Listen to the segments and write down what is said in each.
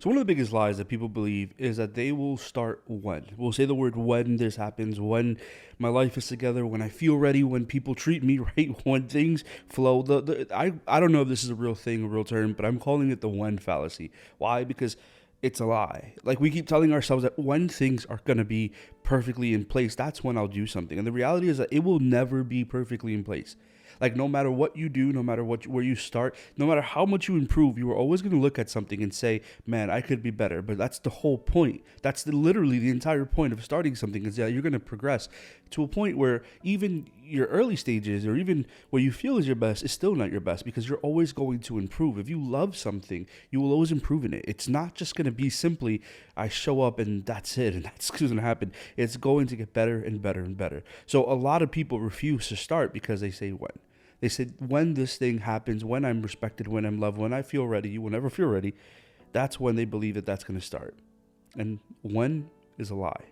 So one of the biggest lies that people believe is that they will start when. We'll say the word when this happens, when my life is together, when I feel ready, when people treat me right, when things flow. I don't know if this is a real thing, a real term, but I'm calling it the when fallacy. Why? Because it's a lie. Like we keep telling ourselves that when things are going to be perfectly in place, that's when I'll do something. And the reality is that it will never be perfectly in place. Like no matter what you do, no matter where you start, no matter how much you improve, you are always going to look at something and say, "Man, I could be better." But that's the whole point. That's literally the entire point of starting something is that you're going to progress to a point where even your early stages or even what you feel is your best is still not your best because you're always going to improve. If you love something, you will always improve in it. It's not just going to be simply I show up and that's it and that's what's going to happen. It's going to get better and better and better. So a lot of people refuse to start because they say when. They said, when this thing happens, when I'm respected, when I'm loved, when I feel ready, you will never feel ready. That's when they believe that that's going to start. And when is a lie.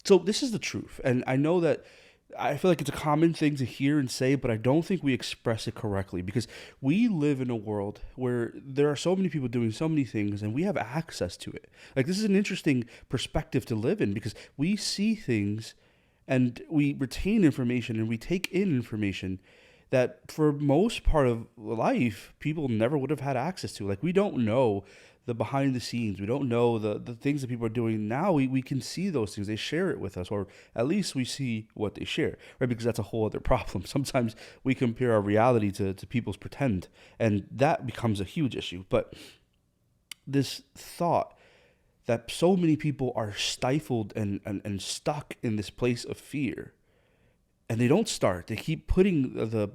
So this is the truth. And I know that I feel like it's a common thing to hear and say, but I don't think we express it correctly because we live in a world where there are so many people doing so many things and we have access to it. Like this is an interesting perspective to live in because we see things and we retain information and we take in information that for most part of life, people never would have had access to. Like we don't know the behind the scenes. We don't know the things that people are doing now. We can see those things. They share it with us, or at least we see what they share, right? Because that's a whole other problem. Sometimes we compare our reality to people's pretend, and that becomes a huge issue. But this thought that so many people are stifled and stuck in this place of fear. And they don't start. They keep putting the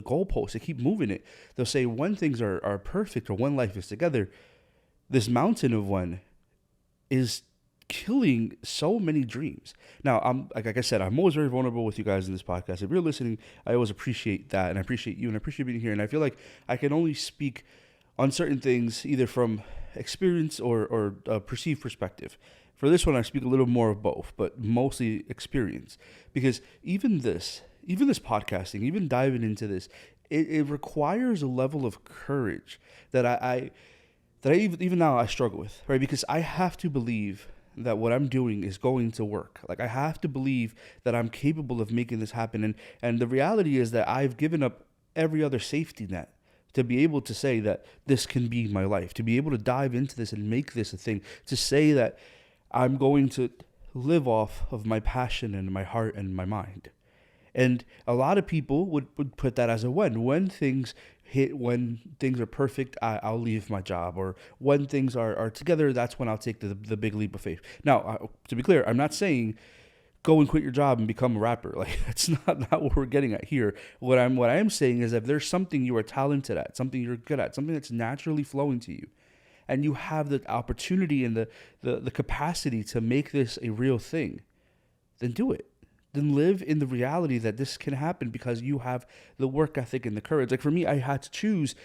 goalposts. They keep moving it. They'll say when things are perfect or when life is together, this mountain of one is killing so many dreams. Now, like I said, I'm always very vulnerable with you guys in this podcast. If you're listening, I always appreciate that, and I appreciate you, and I appreciate being here. And I feel like I can only speak on certain things either from experience or a perceived perspective. For this one, I speak a little more of both, but mostly experience. Because even this podcasting, even diving into this, it requires a level of courage that I even now I struggle with, right? Because I have to believe that what I'm doing is going to work. Like I have to believe that I'm capable of making this happen. And the reality is that I've given up every other safety net to be able to say that this can be my life, to be able to dive into this and make this a thing, to say that I'm going to live off of my passion and my heart and my mind. And a lot of people would put that as a when. When things hit, when things are perfect, I'll leave my job. Or when things are together, that's when I'll take the big leap of faith. Now, to be clear, I'm not saying go and quit your job and become a rapper. Like that's not what we're getting at here. What I am saying is that if there's something you are talented at, something you're good at, something that's naturally flowing to you, and you have the opportunity and the capacity to make this a real thing, then do it. Then live in the reality that this can happen because you have the work ethic and the courage. Like for me, I had to choose,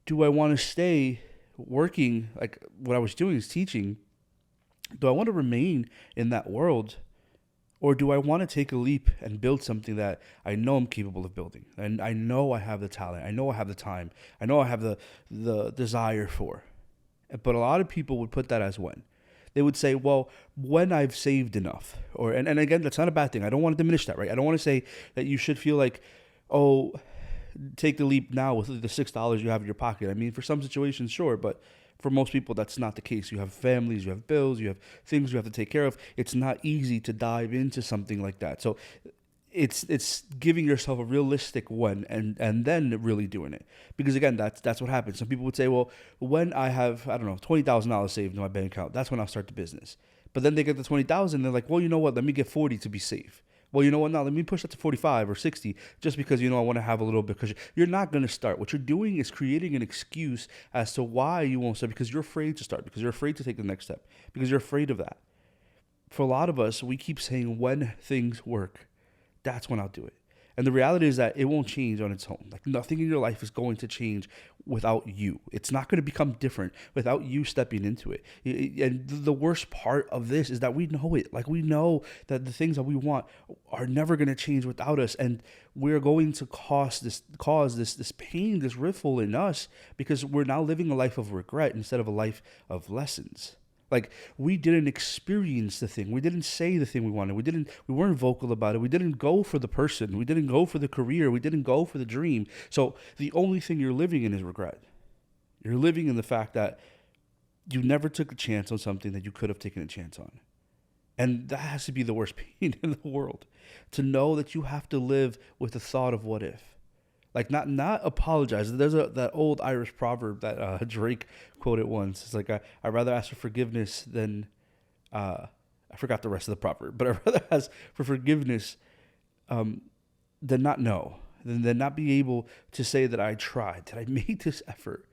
do I want to stay working, like what I was doing is teaching, do I want to remain in that world? Or do I want to take a leap and build something that I know I'm capable of building? And I know I have the talent. I know I have the time. I know I have the desire for. But a lot of people would put that as when. They would say, well, when I've saved enough. And again, that's not a bad thing. I don't want to diminish that, right? I don't want to say that you should feel like, oh, take the leap now with the $6 you have in your pocket. I mean, for some situations, sure, but for most people, that's not the case. You have families, you have bills, you have things you have to take care of. It's not easy to dive into something like that. So it's giving yourself a realistic when and then really doing it. Because again, that's what happens. Some people would say, well, when I have, I don't know, $20,000 saved in my bank account, that's when I'll start the business. But then they get the 20,000, they're like, well, you know what? Let me get 40 to be safe. Well, you know what? Now let me push that to 45 or 60 just because, I want to have a little bit. Because you're not going to start. What you're doing is creating an excuse as to why you won't start because you're afraid to start, because you're afraid to take the next step, because you're afraid of that. For a lot of us, we keep saying when things work, that's when I'll do it. And the reality is that it won't change on its own. Like nothing in your life is going to change without you. It's not going to become different without you stepping into it. And the worst part of this is that we know it. Like we know that the things that we want are never going to change without us, and we're going to cause this pain, this riffle in us, because we're now living a life of regret instead of a life of lessons. Like we didn't experience the thing. We didn't say the thing we wanted. We weren't vocal about it. We didn't go for the person. We didn't go for the career. We didn't go for the dream. So the only thing you're living in is regret. You're living in the fact that you never took a chance on something that you could have taken a chance on. And that has to be the worst pain in the world. To know that you have to live with the thought of what if. Like not apologize. There's that old Irish proverb that Drake quoted once. It's like I'd rather ask for forgiveness than I forgot the rest of the proverb, but I'd rather ask for forgiveness than not know, than not be able to say that I tried, that I made this effort,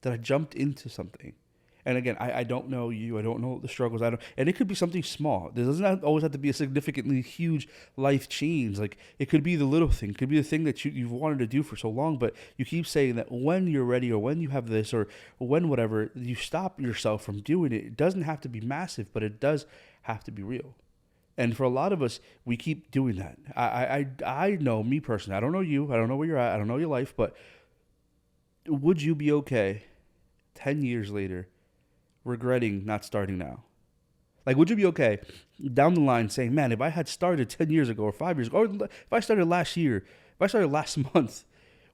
that I jumped into something. And again, I don't know you. I don't know the struggles. And it could be something small. There doesn't always have to be a significantly huge life change. Like it could be the little thing. It could be the thing that you've wanted to do for so long, but you keep saying that when you're ready or when you have this or when whatever, you stop yourself from doing it. It doesn't have to be massive, but it does have to be real. And for a lot of us, we keep doing that. I know me personally. I don't know you. I don't know where you're at. I don't know your life, but would you be okay 10 years later regretting not starting now? Like, would you be okay down the line saying, man, if I had started 10 years ago or 5 years ago, or if I started last year, if I started last month,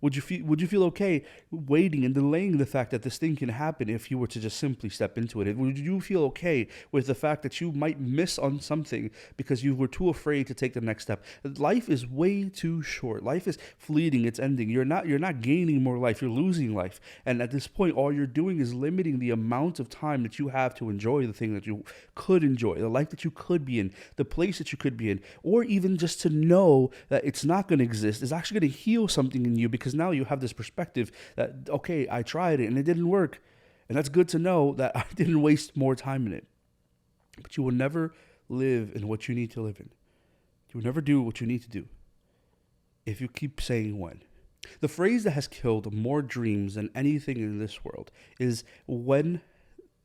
would you feel okay waiting and delaying the fact that this thing can happen if you were to just simply step into it? Would you feel okay with the fact that you might miss on something because you were too afraid to take the next step? Life is way too short. Life is fleeting. It's ending. You're not gaining more life. You're losing life. And at this point, all you're doing is limiting the amount of time that you have to enjoy the thing that you could enjoy, the life that you could be in, the place that you could be in, or even just to know that it's not going to exist is actually going to heal something in you, because now you have this perspective that, okay, I tried it and it didn't work. And that's good to know that I didn't waste more time in it. But you will never live in what you need to live in. You will never do what you need to do if you keep saying when. The phrase that has killed more dreams than anything in this world is, when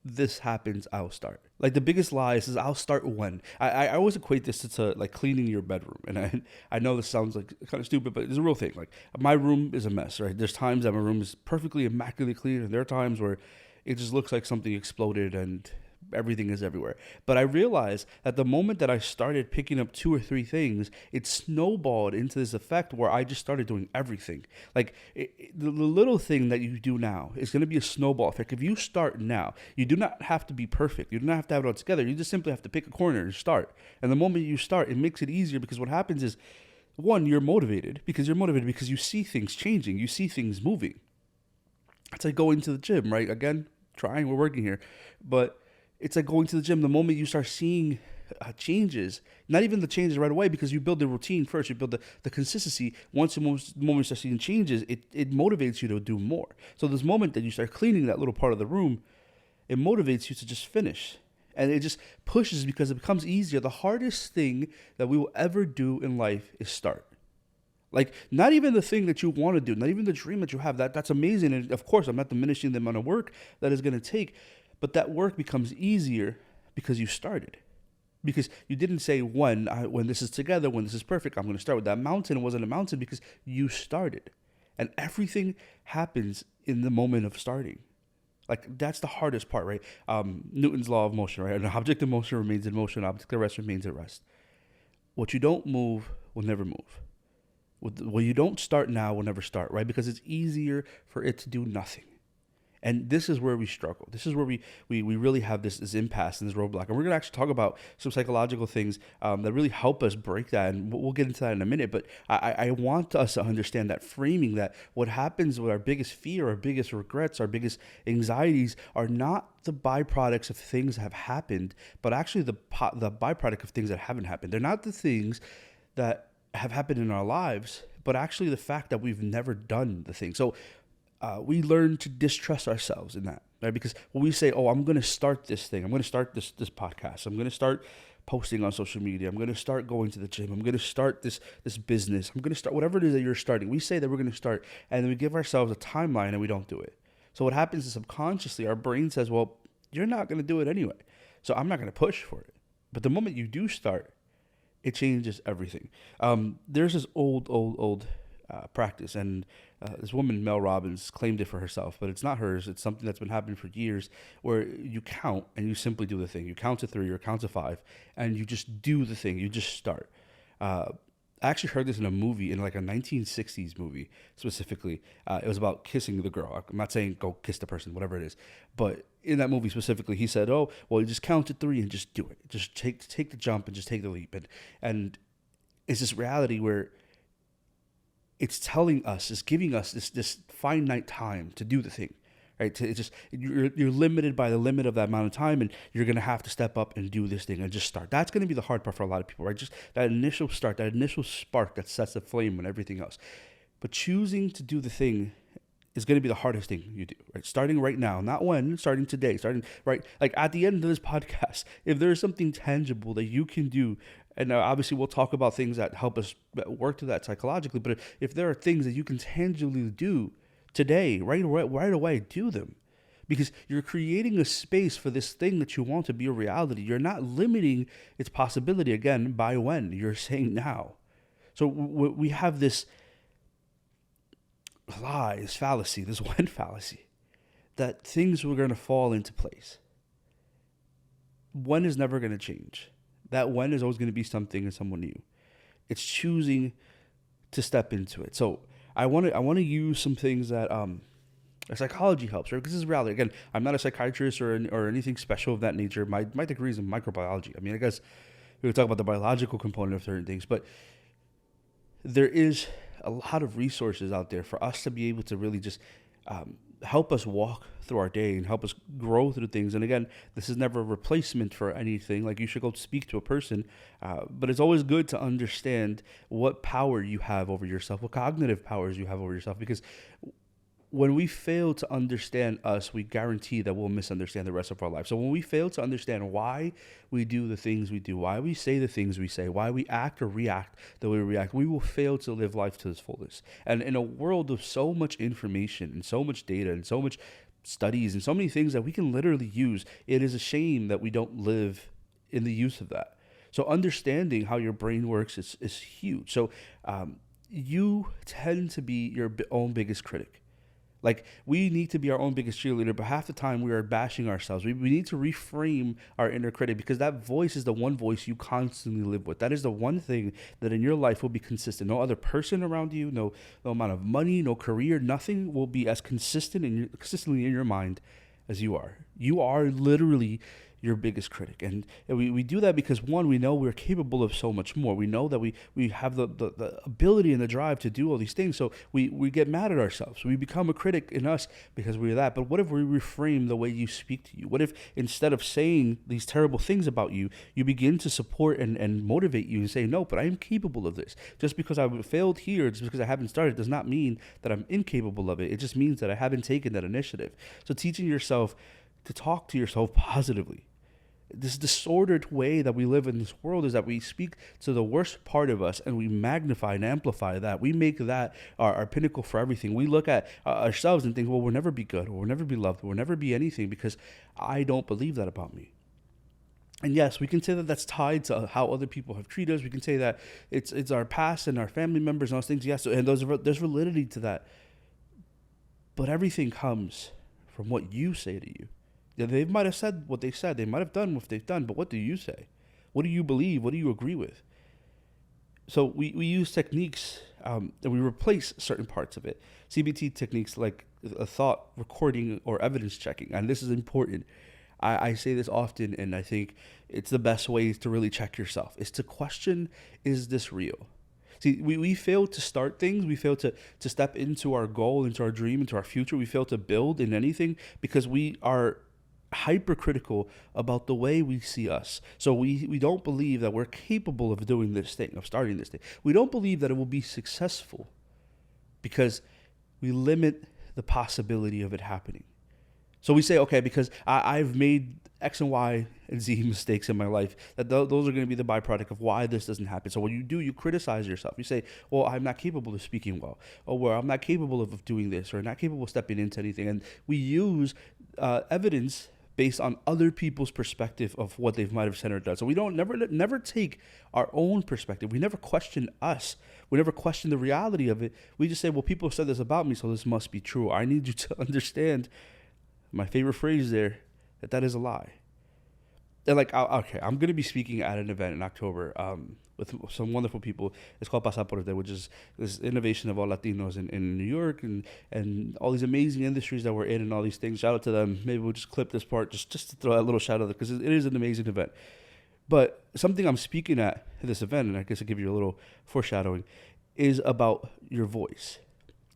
this happens, I'll start. Like the biggest lie is I'll start when. I always equate this to like cleaning your bedroom. And I know this sounds like kind of stupid, but it's a real thing. Like my room is a mess, right? There's times that my room is perfectly immaculately clean, and there are times where it just looks like something exploded and everything is everywhere. But I realized that the moment that I started picking up 2 or 3 things, it snowballed into this effect where I just started doing everything. Like the little thing that you do now is going to be a snowball effect. If you start now, you do not have to be perfect. You do not have to have it all together. You just simply have to pick a corner and start. And the moment you start, it makes it easier, because what happens is, one, you're motivated because you see things changing. You see things moving. It's like going to the gym, right? Again, we're working here. But it's like going to the gym. The moment you start seeing changes, not even the changes right away, because you build the routine first, you build the consistency. Once the moment you start seeing changes, it motivates you to do more. So this moment that you start cleaning that little part of the room, it motivates you to just finish. And it just pushes, because it becomes easier. The hardest thing that we will ever do in life is start. Like, not even the thing that you want to do, not even the dream that you have, that's amazing. And of course, I'm not diminishing the amount of work that is going to take. But that work becomes easier because you started. Because you didn't say when this is together, when this is perfect, I'm going to start with that mountain. It wasn't a mountain because you started. And everything happens in the moment of starting. Like, that's the hardest part, right? Newton's law of motion, right? An object in motion remains in motion. An object at rest remains at rest. What you don't move will never move. What you don't start now will never start, right? Because it's easier for it to do nothing. And this is where we struggle. This is where we really have this impasse and this roadblock. And we're going to actually talk about some psychological things that really help us break that. And we'll get into that in a minute. But I want us to understand that framing, that what happens with our biggest fear, our biggest regrets, our biggest anxieties are not the byproducts of things that have happened, but actually the byproduct of things that haven't happened. They're not the things that have happened in our lives, but actually the fact that we've never done the thing. So we learn to distrust ourselves in that, right? Because when we say, oh, I'm going to start this thing, I'm going to start this podcast, I'm going to start posting on social media. I'm going to start going to the gym. I'm going to start this business. I'm going to start whatever it is that you're starting. We say that we're going to start, and then we give ourselves a timeline and we don't do it. So what happens is subconsciously our brain says, well, you're not going to do it anyway. So I'm not going to push for it. But the moment you do start, it changes everything. There's this old practice, and this woman, Mel Robbins, claimed it for herself, but it's not hers. It's something that's been happening for years, where you count and you simply do the thing. You count to 3 or count to 5, and you just do the thing. You just start. I actually heard this in a movie, in like a 1960s movie specifically. It was about kissing the girl. I'm not saying go kiss the person, whatever it is. But in that movie specifically, he said, oh, well, you just count to 3 and just do it. Just take the jump and just take the leap. And it's this reality where it's telling us, it's giving us this finite time to do the thing. Right, you're limited by the limit of that amount of time, and you're gonna have to step up and do this thing and just start. That's gonna be the hard part for a lot of people, right? Just that initial start, that initial spark that sets the flame and everything else. But choosing to do the thing is gonna be the hardest thing you do. Right, starting right now, not when, starting today, starting right. Like at the end of this podcast, if there is something tangible that you can do. And obviously, we'll talk about things that help us work to that psychologically. But if there are things that you can tangibly do today, right away, do them. Because you're creating a space for this thing that you want to be a reality. You're not limiting its possibility, again, by when. You're saying now. So we have this lie, this fallacy, this when fallacy, that things were going to fall into place. When is never going to change. That when is always going to be something and someone new. It's choosing to step into it. So I want to use some things that psychology helps, right? Because this is reality. Again, I'm not a psychiatrist or anything special of that nature. My degree is in microbiology. I mean, I guess we could talk about the biological component of certain things, but there is a lot of resources out there for us to be able to really just help us walk through our day and help us grow through things. And again, this is never a replacement for anything. Like, you should go speak to a person, but it's always good to understand what power you have over yourself, what cognitive powers you have over yourself, because when we fail to understand us, we guarantee that we'll misunderstand the rest of our life. So when we fail to understand why we do the things we do, why we say the things we say, why we act or react the way we react, we will fail to live life to its fullest. And in a world of so much information and so much data and so much studies and so many things that we can literally use, it is a shame that we don't live in the use of that. So understanding how your brain works is huge. So you tend to be your own biggest critic. Like, we need to be our own biggest cheerleader, but half the time we are bashing ourselves. We need to reframe our inner critic, because that voice is the one voice you constantly live with. That is the one thing that in your life will be consistent. No other person around you, no amount of money, no career, nothing will be as consistently in your mind as you are. You are literally your biggest critic. And we do that because, one, we know we're capable of so much more. We know that we have the ability and the drive to do all these things. So we get mad at ourselves. We become a critic in us because we're that. But what if we reframe the way you speak to you? What if instead of saying these terrible things about you, you begin to support and motivate you and say, no, but I am capable of this. Just because I failed here, just because I haven't started, does not mean that I'm incapable of it. It just means that I haven't taken that initiative. So teaching yourself to talk to yourself positively. This disordered way that we live in this world is that we speak to the worst part of us and we magnify and amplify that. We make that our pinnacle for everything. We look at ourselves and think, well, we'll never be good, or we'll never be loved, or we'll never be anything because I don't believe that about me. And yes, we can say that that's tied to how other people have treated us. We can say that it's our past and our family members and those things. Yes, and there's validity to that. But everything comes from what you say to you. Yeah, they might have said what they said. They might have done what they've done. But what do you say? What do you believe? What do you agree with? So we use techniques and we replace certain parts of it. CBT techniques like a thought recording or evidence checking. And this is important. I say this often, and I think it's the best way to really check yourself, is to question, is this real? See, we fail to start things. We fail to step into our goal, into our dream, into our future. We fail to build in anything because we are hypercritical about the way we see us. So we don't believe that we're capable of doing this thing, of starting this thing. We don't believe that it will be successful because we limit the possibility of it happening. So we say, okay, because I've made X and Y and Z mistakes in my life, that those are going to be the byproduct of why this doesn't happen. So what you do, you criticize yourself. You say, well, I'm not capable of speaking well, or well, I'm not capable of doing this, or not capable of stepping into anything. And we use evidence based on other people's perspective of what they might have said or done. So we don't never take our own perspective. We never question us. We never question the reality of it. We just say, well, people said this about me, so this must be true. I need you to understand my favorite phrase there, that is a lie. And like, okay, I'm going to be speaking at an event in October with some wonderful people. It's called Pasaporte, which is this innovation of all Latinos in New York and all these amazing industries that we're in and all these things. Shout out to them. Maybe we'll just clip this part just to throw that little shout out, because it is an amazing event. But something I'm speaking at this event, and I guess I'll give you a little foreshadowing, is about your voice.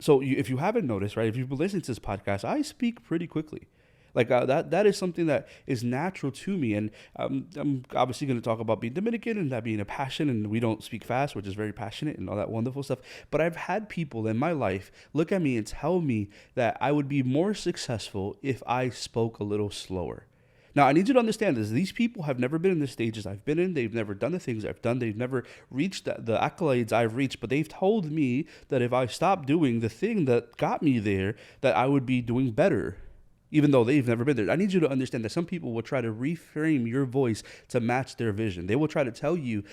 So if you haven't noticed, right, if you've been listening to this podcast, I speak pretty quickly. Like that is something that is natural to me. And I'm obviously going to talk about being Dominican and that being a passion, and we don't speak fast, which is very passionate and all that wonderful stuff. But I've had people in my life look at me and tell me that I would be more successful if I spoke a little slower. Now, I need you to understand this. These people have never been in the stages I've been in. They've never done the things I've done. They've never reached the accolades I've reached. But they've told me that if I stopped doing the thing that got me there, that I would be doing better, even though they've never been there. I need you to understand that some people will try to reframe your voice to match their vision. They will try to tell you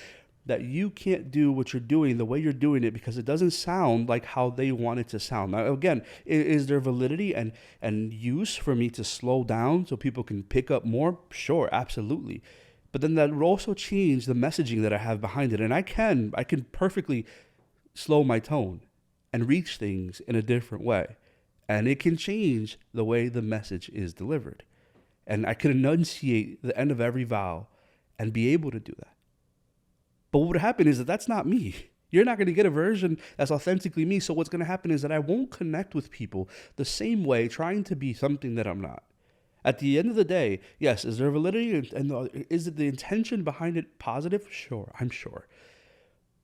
that you can't do what you're doing the way you're doing it because it doesn't sound like how they want it to sound. Now, again, is there validity and use for me to slow down so people can pick up more? Sure, absolutely. But then that will also change the messaging that I have behind it. And I can perfectly slow my tone and reach things in a different way. And it can change the way the message is delivered. And I can enunciate the end of every vowel and be able to do that. But what would happen is that that's not me. You're not going to get a version that's authentically me. So what's going to happen is that I won't connect with people the same way, trying to be something that I'm not. At the end of the day, yes, is there validity and is it the intention behind it positive? Sure, I'm sure.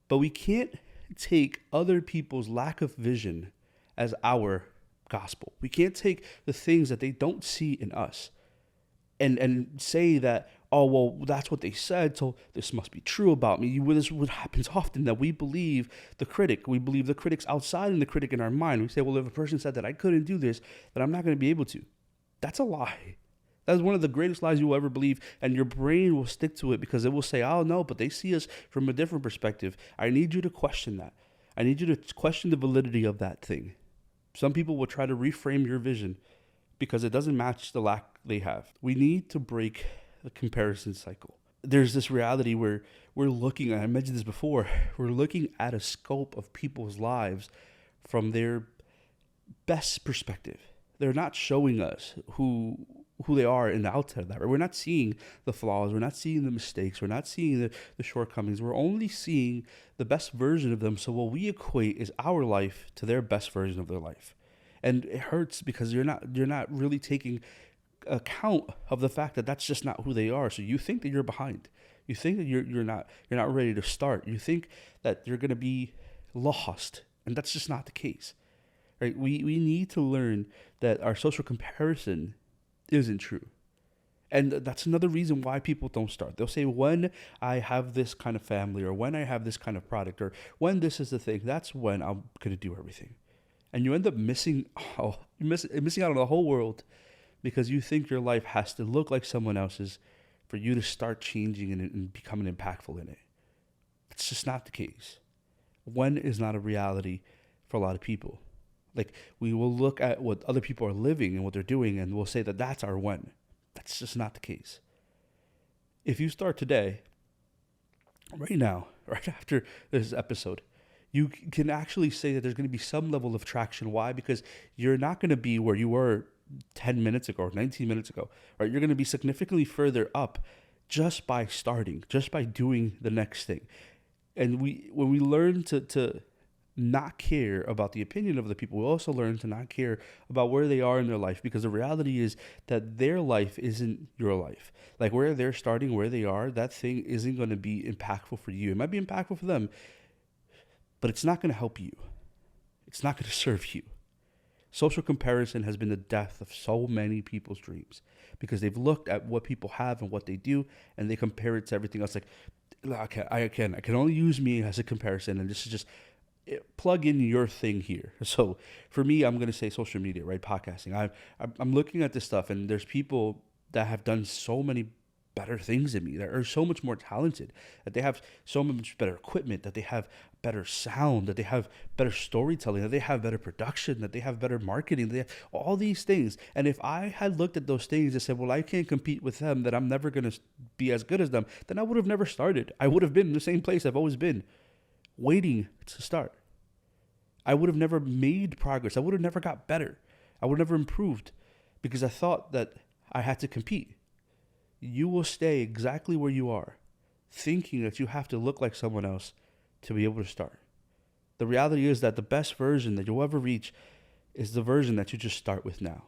But we can't take other people's lack of vision as our gospel. We can't take the things that they don't see in us and say that, oh, well, that's what they said, so this must be true about me. This is what happens often, that we believe the critic. We believe the critics outside and the critic in our mind. We say, well, if a person said that I couldn't do this, then I'm not going to be able to. That's a lie. That's one of the greatest lies you will ever believe, and your brain will stick to it because it will say, oh, no, but they see us from a different perspective. I need you to question that. I need you to question the validity of that thing. Some people will try to reframe your vision because it doesn't match the lack they have. We need to break the comparison cycle. There's this reality where we're looking, I mentioned this before, we're looking at a scope of people's lives from their best perspective. They're not showing us who they are in the outside of that. Right? We're not seeing the flaws. We're not seeing the mistakes. We're not seeing the shortcomings. We're only seeing the best version of them. So what we equate is our life to their best version of their life. And it hurts because you're not really taking account of the fact that that's just not who they are. So you think that you're behind. You think that you're not ready to start. You think that you're going to be lost, and that's just not the case. Right? We need to learn that our social comparison isn't true. And that's another reason why people don't start. They'll say, when I have this kind of family, or when I have this kind of product, or when this is the thing, that's when I'm going to do everything. And you end up missing out on the whole world because you think your life has to look like someone else's for you to start changing and becoming impactful in it. It's just not the case. When is not a reality for a lot of people. Like, we will look at what other people are living and what they're doing, and we'll say that that's our when. That's just not the case. If you start today, right now, right after this episode, you can actually say that there's going to be some level of traction. Why? Because you're not going to be where you were 10 minutes ago or 19 minutes ago, right? You're going to be significantly further up just by starting, just by doing the next thing. And when we learn to not care about the opinion of the people, we also learn to not care about where they are in their life, because the reality is that their life isn't your life. Like, where they're starting, where they are, that thing isn't going to be impactful for you. It might be impactful for them, but it's not going to help you. It's not going to serve you. Social comparison has been the death of so many people's dreams because they've looked at what people have and what they do, and they compare it to everything else. Like, I can only use me as a comparison, and this is just plug in your thing here. So for me, I'm gonna say social media, right? Podcasting. I'm looking at this stuff, and there's people that have done so many better things than me, that are so much more talented, that they have so much better equipment, that they have better sound, that they have better storytelling, that they have better production, that they have better marketing, they have all these things. And if I had looked at those things and said, well, I can't compete with them, that I'm never going to be as good as them, then I would have never started. I would have been in the same place I've always been, waiting to start. I would have never made progress. I would have never got better. I would have never improved because I thought that I had to compete. You will stay exactly where you are, thinking that you have to look like someone else to be able to start. The reality is that the best version that you'll ever reach is the version that you just start with now.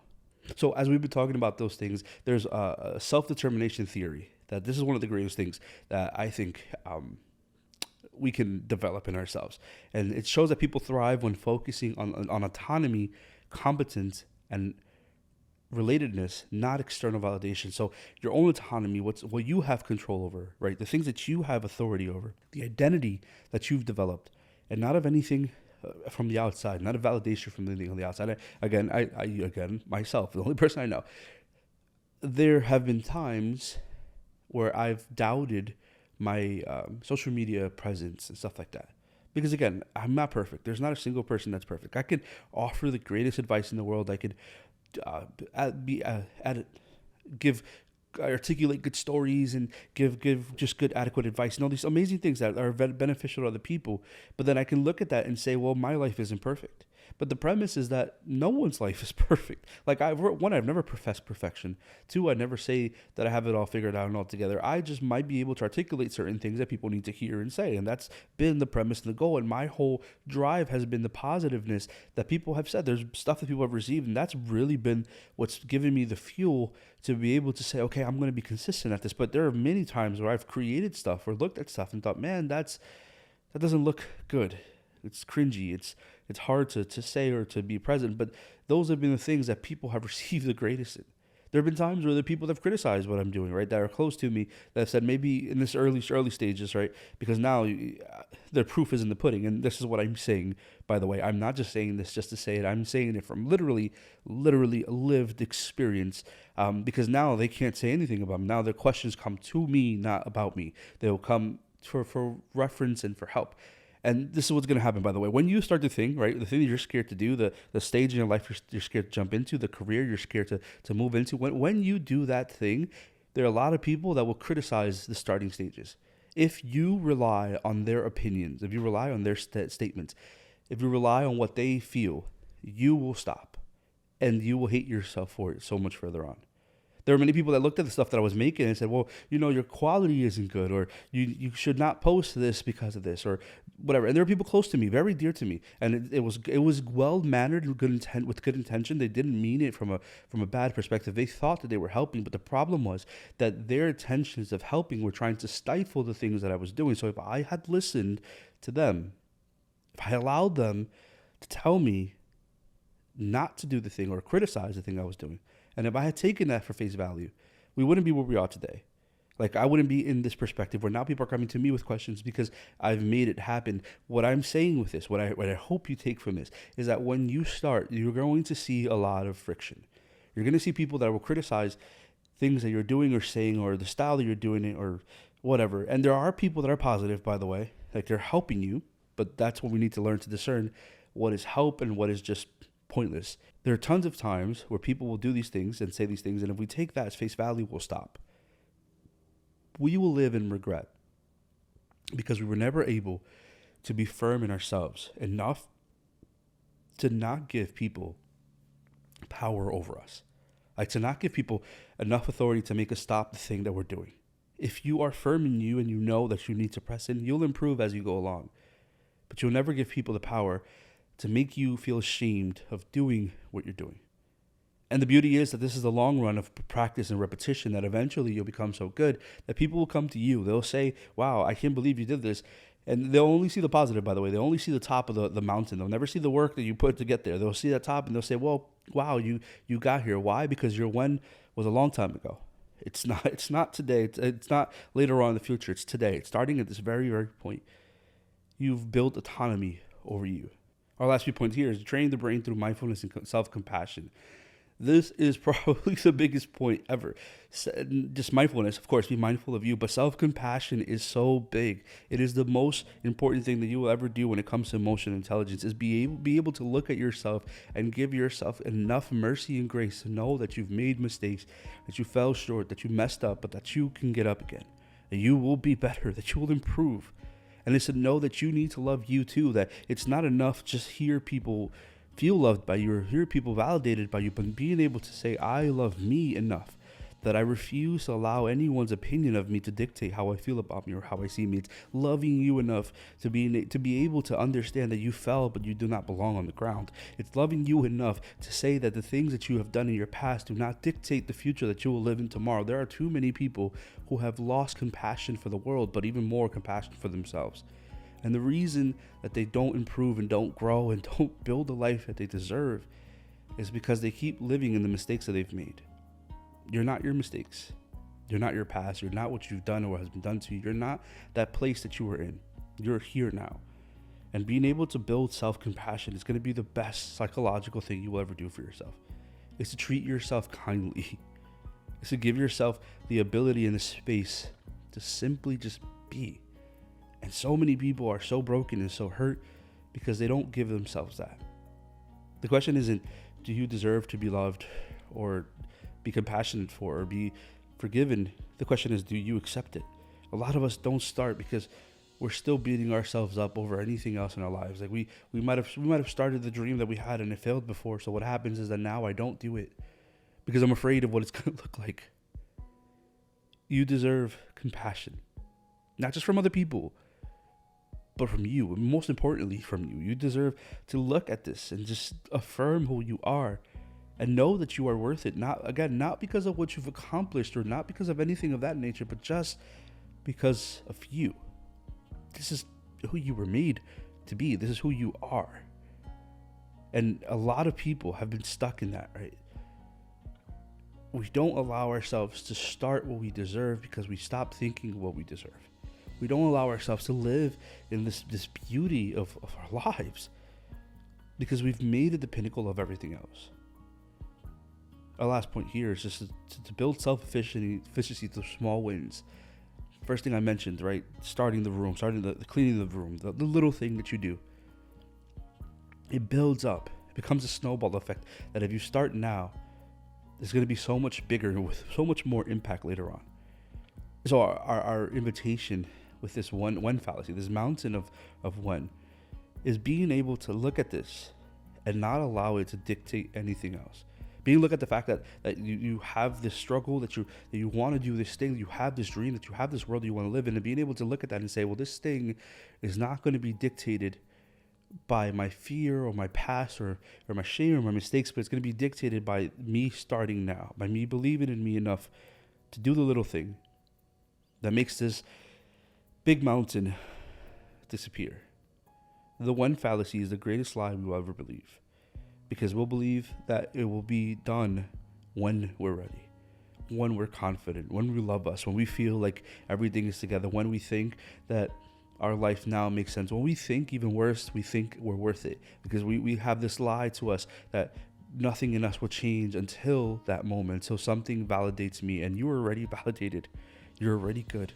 So as we've been talking about those things, there's a self-determination theory, that this is one of the greatest things that I think we can develop in ourselves. And it shows that people thrive when focusing on autonomy, competence, and relatedness, not external validation. So your own autonomy, what you have control over, right? The things that you have authority over, the identity that you've developed, and not of anything from the outside, not a validation from anything on the outside. I myself, the only person I know. There have been times where I've doubted my social media presence and stuff like that. Because again, I'm not perfect. There's not a single person that's perfect. I could offer the greatest advice in the world. I could articulate good stories and give just good adequate advice and all these amazing things that are beneficial to other people. But then I can look at that and say, well, my life isn't perfect. But the premise is that no one's life is perfect. Like I've never professed perfection. Two, I never say that I have it all figured out and all together. I just might be able to articulate certain things that people need to hear and say. And that's been the premise and the goal. And my whole drive has been the positiveness that people have said. There's stuff that people have received, and that's really been what's given me the fuel to be able to say, okay, I'm going to be consistent at this. But there are many times where I've created stuff or looked at stuff and thought, man, that doesn't look good. It's cringy. It's hard to say or to be present. But those have been the things that people have received the greatest in. There have been times where the people that have criticized what I'm doing, right, that are close to me, that have said maybe in this early stages, right, because now the proof is in the pudding. And this is what I'm saying, by the way. I'm not just saying this just to say it. I'm saying it from literally lived experience, because now they can't say anything about me. Now their questions come to me, not about me. They will come for reference and for help. And this is what's going to happen, by the way. When you start to think, right, the thing that you're scared to do, the stage in your life you're scared to jump into, the career you're scared to move into, when you do that thing, there are a lot of people that will criticize the starting stages. If you rely on their opinions, if you rely on their statements, if you rely on what they feel, you will stop. And you will hate yourself for it so much further on. There were many people that looked at the stuff that I was making and said, well, your quality isn't good, or you should not post this because of this, or whatever. And there were people close to me, very dear to me. And it was well-mannered and with good intention. They didn't mean it from a bad perspective. They thought that they were helping, but the problem was that their intentions of helping were trying to stifle the things that I was doing. So if I had listened to them, if I allowed them to tell me not to do the thing or criticize the thing I was doing, and if I had taken that for face value, we wouldn't be where we are today. Like, I wouldn't be in this perspective where now people are coming to me with questions because I've made it happen. What I'm saying with this, what I hope you take from this, is that when you start, you're going to see a lot of friction. You're going to see people that will criticize things that you're doing or saying, or the style that you're doing it, or whatever. And there are people that are positive, by the way, like they're helping you, but that's what we need to learn to discern what is help and what is just pointless. There are tons of times where people will do these things and say these things, and if we take that as face value, we'll stop. We will live in regret because we were never able to be firm in ourselves enough to not give people power over us. Like, to not give people enough authority to make us stop the thing that we're doing. If you are firm in you and you know that you need to press in, you'll improve as you go along. But you'll never give people the power to make you feel ashamed of doing what you're doing. And the beauty is that this is the long run of practice and repetition, that eventually you'll become so good that people will come to you. They'll say, wow, I can't believe you did this. And they'll only see the positive, by the way. They only see the top of the mountain. They'll never see the work that you put to get there. They'll see that top and they'll say, well, wow, you got here. Why? Because your when was a long time ago. It's not today. It's not later on in the future. It's today. It's starting at this very, very point. You've built autonomy over you. Our last few points here is training the brain through mindfulness and self-compassion. This is probably the biggest point ever. Just mindfulness, of course, be mindful of you, but self-compassion is so big. It is the most important thing that you will ever do when it comes to emotional intelligence, is be able to look at yourself and give yourself enough mercy and grace to know that you've made mistakes, that you fell short, that you messed up, but that you can get up again, that you will be better, that you will improve. And it's to know that you need to love you too, that it's not enough just hear people feel loved by you or hear people validated by you, but being able to say, I love me enough that I refuse to allow anyone's opinion of me to dictate how I feel about me or how I see me. It's loving you enough to be able to understand that you fell, but you do not belong on the ground. It's loving you enough to say that the things that you have done in your past do not dictate the future that you will live in tomorrow. There are too many people who have lost compassion for the world, but even more compassion for themselves. And the reason that they don't improve and don't grow and don't build the life that they deserve is because they keep living in the mistakes that they've made. You're not your mistakes. You're not your past. You're not what you've done or what has been done to you. You're not that place that you were in. You're here now. And being able to build self-compassion is going to be the best psychological thing you will ever do for yourself. It's to treat yourself kindly. It's to give yourself the ability and the space to simply just be. And so many people are so broken and so hurt because they don't give themselves that. The question isn't, do you deserve to be loved or be compassionate for or be forgiven? The question is, do you accept it? A lot of us don't start because we're still beating ourselves up over anything else in our lives. Like we might have started the dream that we had and it failed before. So what happens is that now I don't do it because I'm afraid of what it's going to look like. You deserve compassion, not just from other people, but from you, and most importantly from you. You deserve to look at this and just affirm who you are and know that you are worth it. Not because of what you've accomplished or not because of anything of that nature, but just because of you. This is who you were made to be. This is who you are. And a lot of people have been stuck in that, right? We don't allow ourselves to start what we deserve because we stop thinking what we deserve. We don't allow ourselves to live in this beauty of our lives because we've made it the pinnacle of everything else. Our last point here is just to build self-efficacy through small wins. First thing I mentioned, right? Starting the room, the cleaning the room, the little thing that you do. It builds up. It becomes a snowball effect that if you start now, it's going to be so much bigger and with so much more impact later on. So our invitation with this one fallacy, this mountain of one, is being able to look at this and not allow it to dictate anything else. Look at the fact that you have this struggle, that you want to do this thing, you have this dream, that you have this world that you want to live in, and being able to look at that and say, well, this thing is not going to be dictated by my fear or my past or my shame or my mistakes, but it's going to be dictated by me starting now, by me believing in me enough to do the little thing that makes this big mountain disappear. The one fallacy is the greatest lie we will ever believe, because we'll believe that it will be done when we're ready, when we're confident, when we love us, when we feel like everything is together, when we think that our life now makes sense, when we think even worse, we think we're worth it, because we have this lie to us that nothing in us will change until that moment, until something validates me, and you are already validated. You're already good.